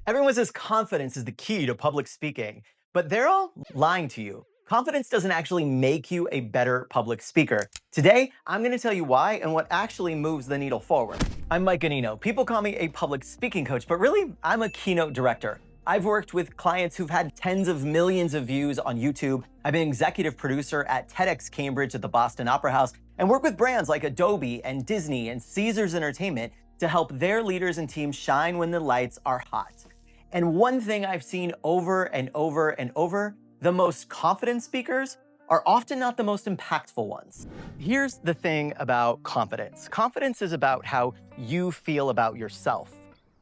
Everyone says confidence is the key to public speaking, but they're all lying to you. Confidence doesn't actually make you a better public speaker. Today, I'm going to tell you why and what actually moves the needle forward. I'm Mike Ganino. People call me a public speaking coach, but really, I'm a keynote director. I've worked with clients who've had tens of millions of views on YouTube. I've been executive producer at TEDx Cambridge at the Boston Opera House, and work with brands like Adobe and Disney and Caesars Entertainment to help their leaders and teams shine when the lights are hot. And one thing I've seen over and over and over, the most confident speakers are often not the most impactful ones. Here's the thing about confidence. Confidence is about how you feel about yourself.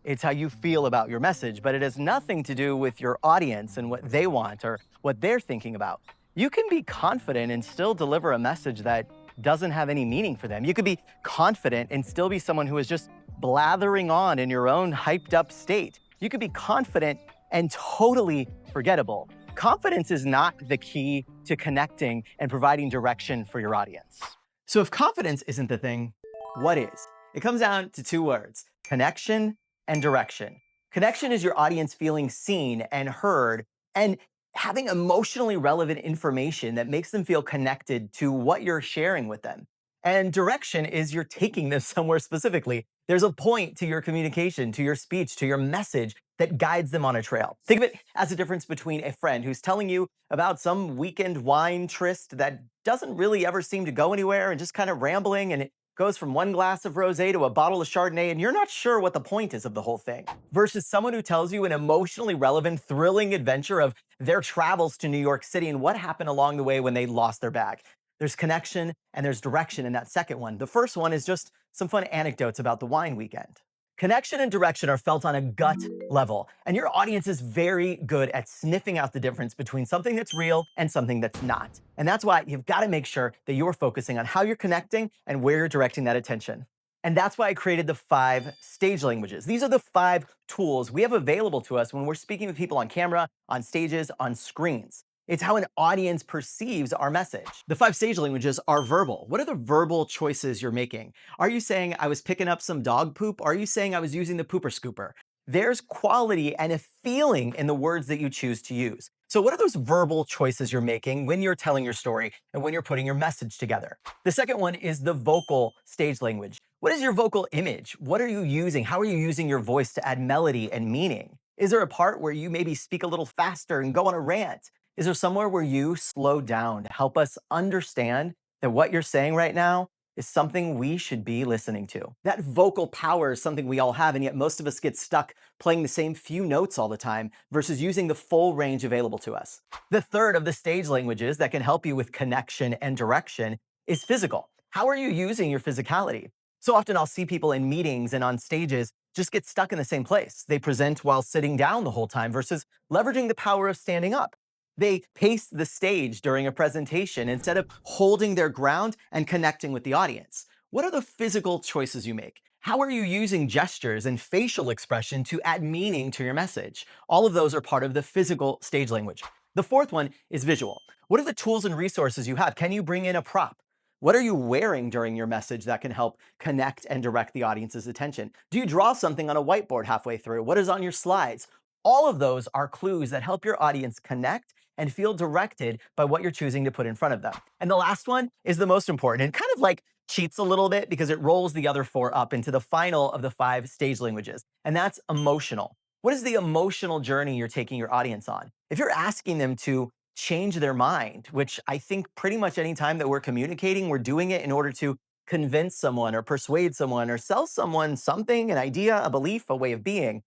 It's how you feel about your message, but it has nothing to do with your audience and what they want or what they're thinking about. You can be confident and still deliver a message that doesn't have any meaning for them. You could be confident and still be someone who is just blathering on in your own hyped up state. You could be confident and totally forgettable. Confidence is not the key to connecting and providing direction for your audience. So if confidence isn't the thing, what is? It comes down to two words: connection and direction. Connection is your audience feeling seen and heard and having emotionally relevant information that makes them feel connected to what you're sharing with them. And direction is you're taking them somewhere specifically. There's a point to your communication, to your speech, to your message that guides them on a trail. Think of it as a difference between a friend who's telling you about some weekend wine tryst that doesn't really ever seem to go anywhere and just kind of rambling, and it goes from one glass of rosé to a bottle of Chardonnay, and you're not sure what the point is of the whole thing. Versus someone who tells you an emotionally relevant, thrilling adventure of their travels to New York City and what happened along the way when they lost their bag. There's connection and there's direction in that second one. The first one is just some fun anecdotes about the wine weekend. Connection and direction are felt on a gut level, and your audience is very good at sniffing out the difference between something that's real and something that's not. And that's why you've got to make sure that you're focusing on how you're connecting and where you're directing that attention. And that's why I created the 5 stage languages. These are the 5 tools we have available to us when we're speaking with people on camera, on stages, on screens. It's how an audience perceives our message. The 5 stage languages are verbal. What are the verbal choices you're making? Are you saying I was picking up some dog poop? Are you saying I was using the pooper scooper? There's quality and a feeling in the words that you choose to use. So what are those verbal choices you're making when you're telling your story and when you're putting your message together? The second one is the vocal stage language. What is your vocal image? What are you using? How are you using your voice to add melody and meaning? Is there a part where you maybe speak a little faster and go on a rant? Is there somewhere where you slow down to help us understand that what you're saying right now is something we should be listening to? That vocal power is something we all have, and yet most of us get stuck playing the same few notes all the time versus using the full range available to us. The third of the stage languages that can help you with connection and direction is physical. How are you using your physicality? So often I'll see people in meetings and on stages just get stuck in the same place. They present while sitting down the whole time versus leveraging the power of standing up. They pace the stage during a presentation instead of holding their ground and connecting with the audience. What are the physical choices you make? How are you using gestures and facial expression to add meaning to your message? All of those are part of the physical stage language. The fourth one is visual. What are the tools and resources you have? Can you bring in a prop? What are you wearing during your message that can help connect and direct the audience's attention? Do you draw something on a whiteboard halfway through? What is on your slides? All of those are clues that help your audience connect and feel directed by what you're choosing to put in front of them. And the last one is the most important and kind of like cheats a little bit because it rolls the other 4 up into the final of the 5 stage languages, and that's emotional. What is the emotional journey you're taking your audience on? If you're asking them to change their mind, which I think pretty much any time that we're communicating, we're doing it in order to convince someone or persuade someone or sell someone something, an idea, a belief, a way of being.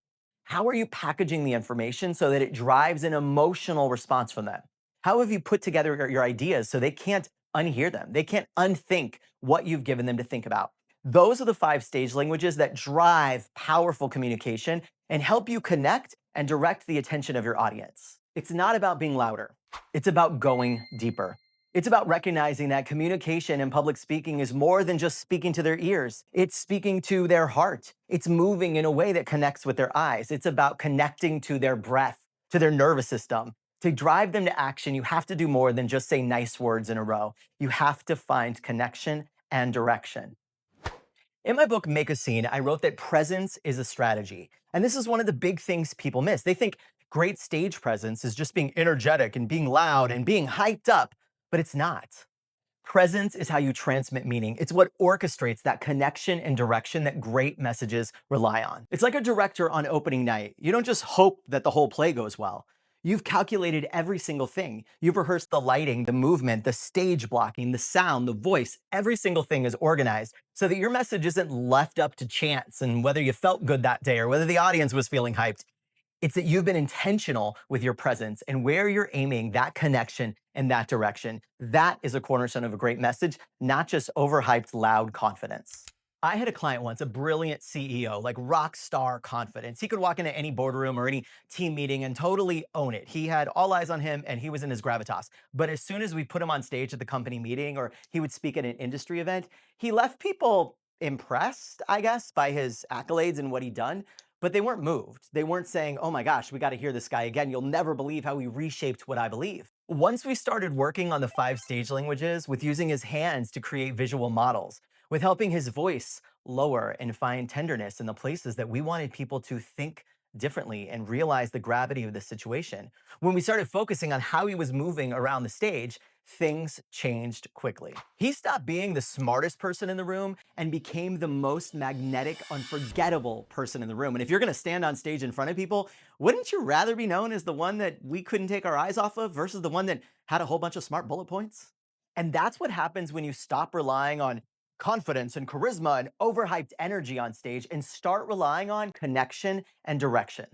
How are you packaging the information so that it drives an emotional response from them? How have you put together your ideas so they can't unhear them? They can't unthink what you've given them to think about. Those are the 5 stage languages that drive powerful communication and help you connect and direct the attention of your audience. It's not about being louder. It's about going deeper. It's about recognizing that communication and public speaking is more than just speaking to their ears. It's speaking to their heart. It's moving in a way that connects with their eyes. It's about connecting to their breath, to their nervous system. To drive them to action, you have to do more than just say nice words in a row. You have to find connection and direction. In my book, Make a Scene, I wrote that presence is a strategy. And this is one of the big things people miss. They think great stage presence is just being energetic and being loud and being hyped up, but it's not. Presence is how you transmit meaning. It's what orchestrates that connection and direction that great messages rely on. It's like a director on opening night. You don't just hope that the whole play goes well. You've calculated every single thing. You've rehearsed the lighting, the movement, the stage blocking, the sound, the voice. Every single thing is organized so that your message isn't left up to chance and whether you felt good that day or whether the audience was feeling hyped. It's that you've been intentional with your presence and where you're aiming that connection and that direction. That is a cornerstone of a great message, not just overhyped, loud confidence. I had a client once, a brilliant CEO, like rock star confidence. He could walk into any boardroom or any team meeting and totally own it. He had all eyes on him and he was in his gravitas. But as soon as we put him on stage at the company meeting or he would speak at an industry event, he left people impressed, I guess, by his accolades and what he'd done, but they weren't moved. They weren't saying, oh my gosh, we got to hear this guy again. You'll never believe how he reshaped what I believe. Once we started working on the 5 stage languages with using his hands to create visual models, with helping his voice lower and find tenderness in the places that we wanted people to think differently and realize the gravity of the situation. When we started focusing on how he was moving around the stage, things changed quickly. He stopped being the smartest person in the room and became the most magnetic, unforgettable person in the room. And if you're gonna stand on stage in front of people, wouldn't you rather be known as the one that we couldn't take our eyes off of versus the one that had a whole bunch of smart bullet points? And that's what happens when you stop relying on confidence and charisma and overhyped energy on stage and start relying on connection and direction.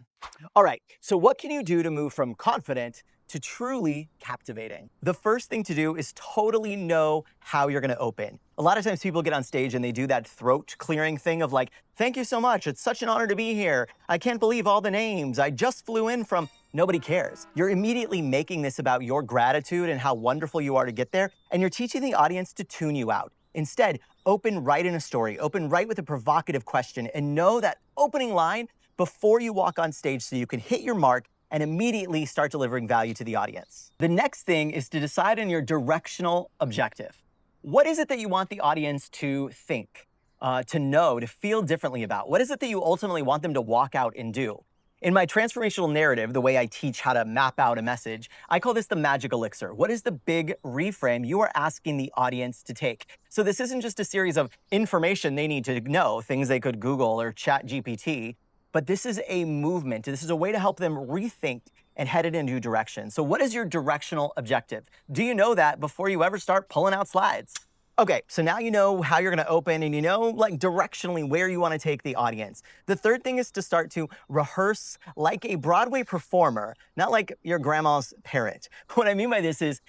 All right, so what can you do to move from confident to truly captivating? The first thing to do is totally know how you're gonna open. A lot of times people get on stage and they do that throat clearing thing of like, thank you so much, it's such an honor to be here. I can't believe all the names. I just flew in from, nobody cares. You're immediately making this about your gratitude and how wonderful you are to get there, and you're teaching the audience to tune you out. Instead, open right in a story, open right with a provocative question, and know that opening line before you walk on stage so you can hit your mark and immediately start delivering value to the audience. The next thing is to decide on your directional objective. What is it that you want the audience to think, to know, to feel differently about? What is it that you ultimately want them to walk out and do? In my transformational narrative, the way I teach how to map out a message, I call this the magic elixir. What is the big reframe you are asking the audience to take? So this isn't just a series of information they need to know, things they could Google or chat GPT, but this is a movement. This is a way to help them rethink and head it in a new direction. So what is your directional objective? Do you know that before you ever start pulling out slides? Okay, so now you know how you're gonna open and you know like directionally where you wanna take the audience. The third thing is to start to rehearse like a Broadway performer, not like your grandma's parent. What I mean by this is,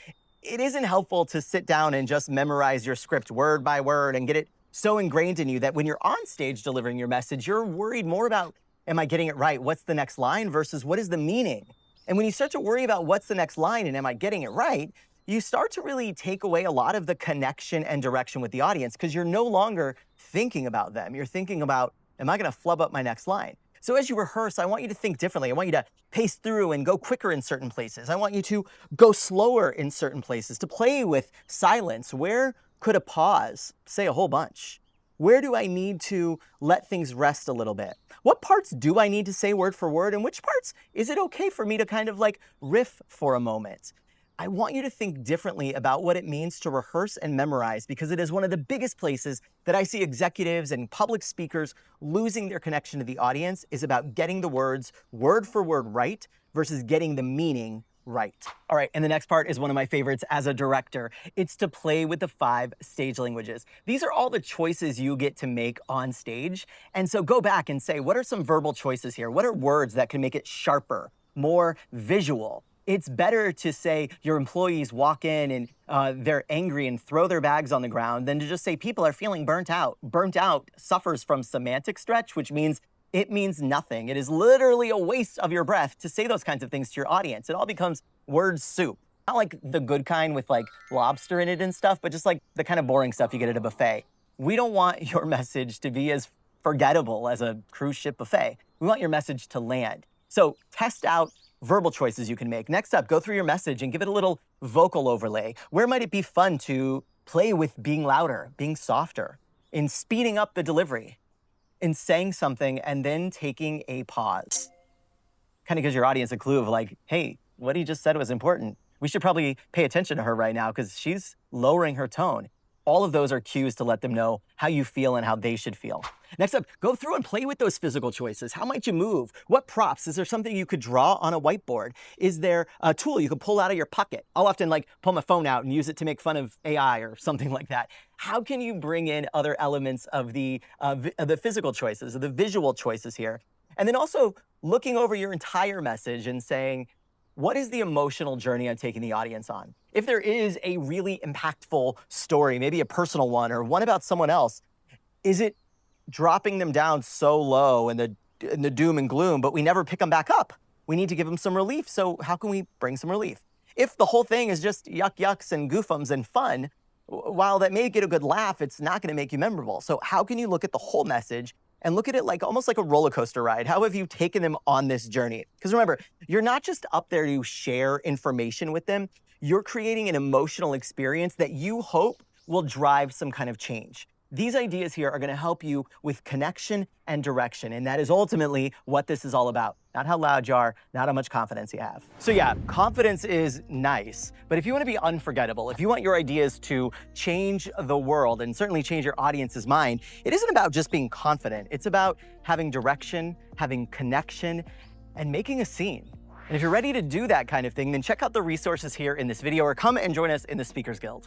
it isn't helpful to sit down and just memorize your script word by word and get it so ingrained in you that when you're on stage delivering your message, you're worried more about, am I getting it right? What's the next line versus what is the meaning? And when you start to worry about what's the next line and am I getting it right, you start to really take away a lot of the connection and direction with the audience because you're no longer thinking about them. You're thinking about, am I gonna flub up my next line? So as you rehearse, I want you to think differently. I want you to pace through and go quicker in certain places. I want you to go slower in certain places, to play with silence. Where could a pause say a whole bunch? Where do I need to let things rest a little bit? What parts do I need to say word for word? And which parts is it okay for me to kind of like riff for a moment? I want you to think differently about what it means to rehearse and memorize because it is one of the biggest places that I see executives and public speakers losing their connection to the audience is about getting the words word for word right versus getting the meaning right. All right, and the next part is one of my favorites as a director. It's to play with the 5 stage languages. These are all the choices you get to make on stage. And so go back and say, what are some verbal choices here? What are words that can make it sharper, more visual? It's better to say your employees walk in and they're angry and throw their bags on the ground than to just say people are feeling burnt out. Burnt out suffers from semantic stretch, which means it means nothing. It is literally a waste of your breath to say those kinds of things to your audience. It all becomes word soup. Not like the good kind with like lobster in it and stuff, but just like the kind of boring stuff you get at a buffet. We don't want your message to be as forgettable as a cruise ship buffet. We want your message to land. So test out verbal choices you can make. Next up, go through your message and give it a little vocal overlay. Where might it be fun to play with being louder, being softer? in speeding up the delivery, in saying something and then taking a pause. Kind of gives your audience a clue of like, hey, what he just said was important. We should probably pay attention to her right now because she's lowering her tone. All of those are cues to let them know how you feel and how they should feel. Next up, go through and play with those physical choices. How might you move? What props? Is there something you could draw on a whiteboard? Is there a tool you could pull out of your pocket? I'll often pull my phone out and use it to make fun of AI or something like that. How can you bring in other elements of the physical choices, of the visual choices here? And then also looking over your entire message and saying, what is the emotional journey I'm taking the audience on? If there is a really impactful story, maybe a personal one or one about someone else, is it dropping them down so low in the doom and gloom, but we never pick them back up? We need to give them some relief. So how can we bring some relief? If the whole thing is just yucks and goofums and fun, while that may get a good laugh, it's not going to make you memorable. So how can you look at the whole message and look at it like almost like a roller coaster ride? How have you taken them on this journey? Because remember, you're not just up there to share information with them. You're creating an emotional experience that you hope will drive some kind of change. These ideas here are going to help you with connection and direction, and that is ultimately what this is all about. Not how loud you are, not how much confidence you have. So yeah, confidence is nice, but if you want to be unforgettable, if you want your ideas to change the world and certainly change your audience's mind, it isn't about just being confident. It's about having direction, having connection, and making a scene. And if you're ready to do that kind of thing, then check out the resources here in this video or come and join us in the Speakers Guild.